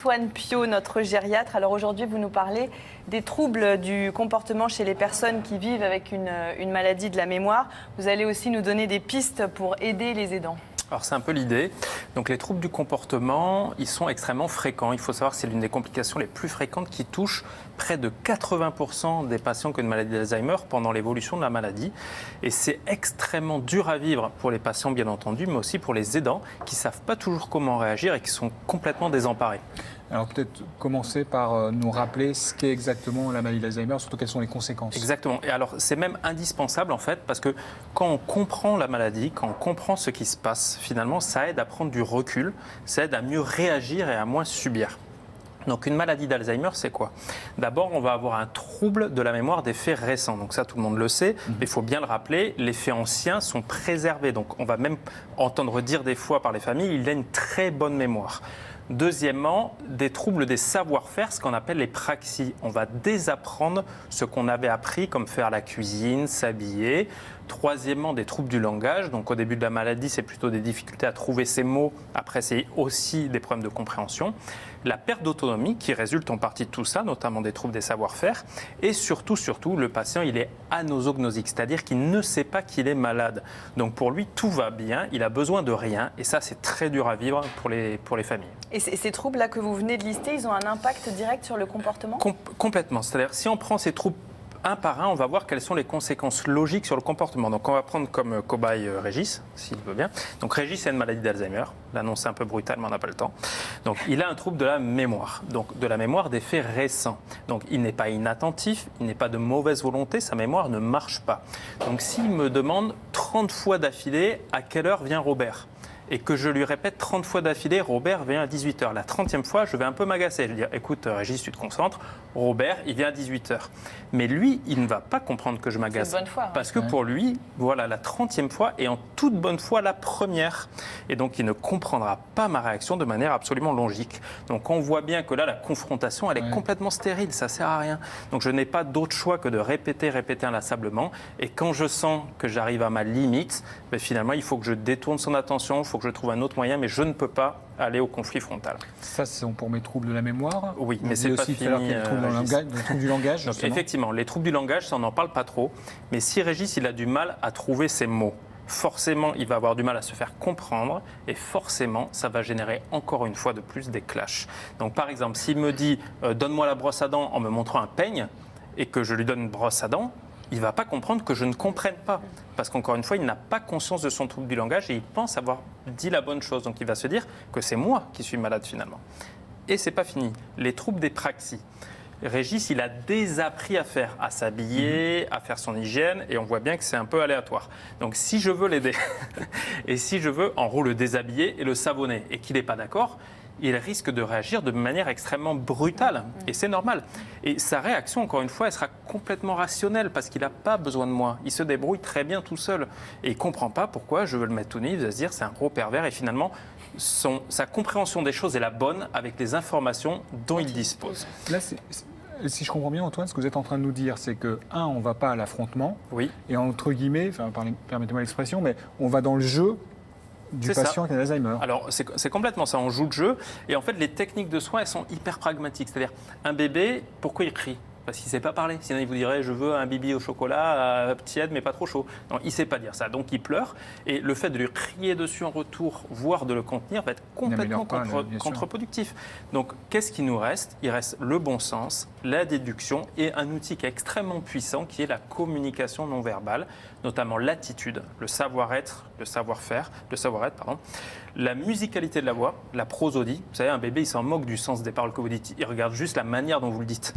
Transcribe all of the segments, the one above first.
Antoine Piot, notre gériatre. Alors aujourd'hui, vous nous parlez des troubles du comportement chez les personnes qui vivent avec une maladie de la mémoire. Vous allez aussi nous donner des pistes pour aider les aidants. Alors c'est un peu l'idée. Donc les troubles du comportement, ils sont extrêmement fréquents. Il faut savoir que c'est l'une des complications les plus fréquentes qui touche près de 80% des patients qui ont une maladie d'Alzheimer pendant l'évolution de la maladie. Et c'est extrêmement dur à vivre pour les patients bien entendu, mais aussi pour les aidants qui ne savent pas toujours comment réagir et qui sont complètement désemparés. Alors peut-être commencer par nous rappeler ce qu'est exactement la maladie d'Alzheimer, surtout quelles sont les conséquences. Exactement. Et alors c'est même indispensable en fait, parce que quand on comprend la maladie, quand on comprend ce qui se passe, finalement ça aide à prendre du recul, ça aide à mieux réagir et à moins subir. Donc une maladie d'Alzheimer, c'est quoi? D'abord, on va avoir un trouble de la mémoire des faits récents. Donc ça, tout le monde le sait, mais il faut bien le rappeler, les faits anciens sont préservés. Donc on va même entendre dire des fois par les familles, il a une très bonne mémoire. Deuxièmement, des troubles des savoir-faire, ce qu'on appelle les praxies. On va désapprendre ce qu'on avait appris, comme faire la cuisine, s'habiller. Troisièmement, des troubles du langage. Donc au début de la maladie, c'est plutôt des difficultés à trouver ses mots. Après, c'est aussi des problèmes de compréhension. La perte d'autonomie qui résulte en partie de tout ça, notamment des troubles des savoir-faire. Et surtout, le patient, il est anosognosique, c'est-à-dire qu'il ne sait pas qu'il est malade. Donc pour lui, tout va bien, il a besoin de rien. Et ça, c'est très dur à vivre pour les familles. Et ces troubles-là que vous venez de lister, ils ont un impact direct sur le comportement ? Complètement. C'est-à-dire, si on prend ces troubles un par un, on va voir quelles sont les conséquences logiques sur le comportement. Donc on va prendre comme cobaye Régis, s'il veut bien. Donc Régis a une maladie d'Alzheimer. L'annonce est un peu brutale, mais on n'a pas le temps. Donc il a un trouble de la mémoire, donc de la mémoire des faits récents. Donc il n'est pas inattentif, il n'est pas de mauvaise volonté, sa mémoire ne marche pas. Donc s'il me demande 30 fois d'affilée à quelle heure vient Robert, et que je lui répète 30 fois d'affilée, Robert vient à 18h. La 30e fois, je vais un peu m'agacer. Je vais dire, écoute Régis, tu te concentres, Robert, il vient à 18h. Mais lui, il ne va pas comprendre que je m'agace. C'est une bonne foi. Parce que pour lui, voilà, la 30e fois est en toute bonne foi la première. Et donc, il ne comprendra pas ma réaction de manière absolument logique. Donc, on voit bien que là, la confrontation, elle est complètement stérile, ça ne sert à rien. Donc, je n'ai pas d'autre choix que de répéter inlassablement. Et quand je sens que j'arrive à ma limite, ben, finalement, il faut que je détourne son attention, il faut que je trouve un autre moyen, mais je ne peux pas aller au conflit frontal. Ça, c'est pour mes troubles de la mémoire. Oui, mais c'est pas fini. Les troubles du langage. Donc, effectivement, les troubles du langage, ça, on n'en parle pas trop. Mais si Régis, il a du mal à trouver ses mots, forcément, il va avoir du mal à se faire comprendre et forcément, ça va générer encore une fois de plus des clashs. Donc, par exemple, s'il me dit « donne-moi la brosse à dents » en me montrant un peigne et que je lui donne une brosse à dents, il ne va pas comprendre que je ne comprenne pas. Parce qu'encore une fois, il n'a pas conscience de son trouble du langage et il pense avoir dit la bonne chose. Donc il va se dire que c'est moi qui suis malade finalement. Et ce n'est pas fini. Les troubles des praxies. Régis, il a désappris à faire, à s'habiller, à faire son hygiène, et on voit bien que c'est un peu aléatoire. Donc si je veux l'aider, et si je veux en gros le déshabiller et le savonner, et qu'il n'est pas d'accord, il risque de réagir de manière extrêmement brutale. Et c'est normal. Et sa réaction, encore une fois, elle sera complètement rationnelle parce qu'il n'a pas besoin de moi. Il se débrouille très bien tout seul. Et il ne comprend pas pourquoi je veux le mettre tout nu. Il va se dire c'est un gros pervers. Et finalement, sa compréhension des choses est la bonne avec les informations dont il dispose. Là, si je comprends bien, Antoine, ce que vous êtes en train de nous dire, c'est que, on ne va pas à l'affrontement. Oui. Et entre guillemets, permettez-moi l'expression, mais on va dans le jeu du patient qui a l'Alzheimer. Alors, c'est complètement ça, on joue le jeu. Et en fait, les techniques de soins, elles sont hyper pragmatiques. C'est-à-dire, un bébé, pourquoi il crie ? Parce qu'il ne sait pas parler. Sinon, il vous dirait, je veux un bibi au chocolat, tiède, mais pas trop chaud. Non, il ne sait pas dire ça. Donc, il pleure. Et le fait de lui crier dessus en retour, voire de le contenir, va être complètement contre-productif. Donc, qu'est-ce qui nous reste ? Il reste le bon sens, la déduction et un outil qui est extrêmement puissant, qui est la communication non verbale, notamment l'attitude, le savoir-être, le savoir-faire, la musicalité de la voix, la prosodie. Vous savez, un bébé, il s'en moque du sens des paroles que vous dites. Il regarde juste la manière dont vous le dites.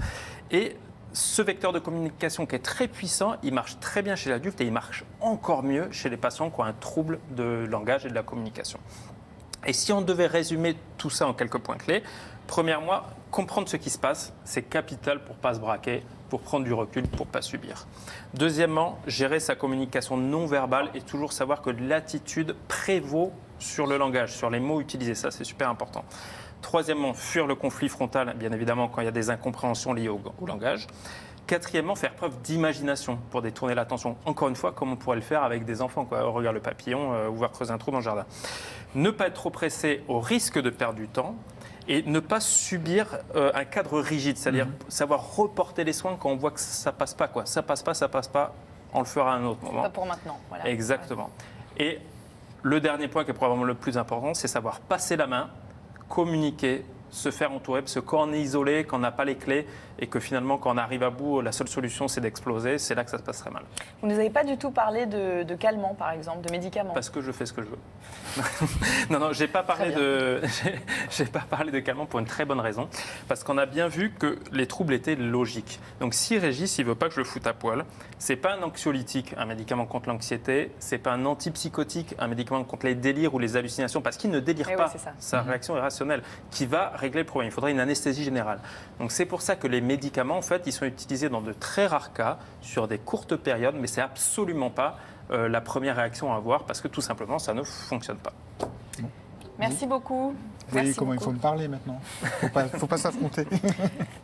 Et ce vecteur de communication qui est très puissant, il marche très bien chez l'adulte et il marche encore mieux chez les patients qui ont un trouble de langage et de la communication. Et si on devait résumer tout ça en quelques points clés, premièrement, comprendre ce qui se passe, c'est capital pour ne pas se braquer, pour prendre du recul, pour ne pas subir. Deuxièmement, gérer sa communication non verbale et toujours savoir que l'attitude prévaut sur le langage, sur les mots utilisés. Ça, c'est super important. Troisièmement, fuir le conflit frontal, bien évidemment, quand il y a des incompréhensions liées au langage. Quatrièmement, faire preuve d'imagination pour détourner l'attention. Encore une fois, comme on pourrait le faire avec des enfants, quoi. Regarde le papillon, ou va creuser un trou dans le jardin. Ne pas être trop pressé au risque de perdre du temps. Et ne pas subir un cadre rigide, c'est-à-dire savoir reporter les soins quand on voit que ça passe pas, quoi. Ça passe pas, on le fera à un autre moment. Pas pour maintenant. Voilà. Exactement. Et le dernier point qui est probablement le plus important, c'est savoir passer la main, communiquer, se faire entourer, parce que quand on est isolé, quand on n'a pas les clés, et que finalement, quand on arrive à bout, la seule solution, c'est d'exploser, c'est là que ça se passerait mal. Vous ne nous avez pas du tout parlé de calmants, par exemple, de médicaments. Parce que je fais ce que je veux. non, j'ai pas parlé j'ai pas parlé de calmants pour une très bonne raison, parce qu'on a bien vu que les troubles étaient logiques. Donc si Régis, il veut pas que je le foute à poil, c'est pas un anxiolytique, un médicament contre l'anxiété, c'est pas un antipsychotique, un médicament contre les délires ou les hallucinations, parce qu'il ne délire pas. Oui, c'est ça. Sa réaction est rationnelle, qui va régler le problème. Il faudrait une anesthésie générale. Donc c'est pour ça que les médicaments, en fait, ils sont utilisés dans de très rares cas, sur des courtes périodes, mais c'est absolument pas la première réaction à avoir, parce que tout simplement, ça ne fonctionne pas. Merci beaucoup. Vous voyez comment il faut me parler maintenant. Faut pas s'affronter.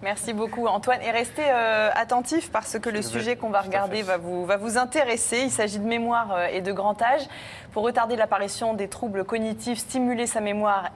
Merci beaucoup Antoine. Et restez attentifs parce que le sujet qu'on va regarder va vous intéresser. Il s'agit de mémoire et de grand âge. Pour retarder l'apparition des troubles cognitifs, stimuler sa mémoire et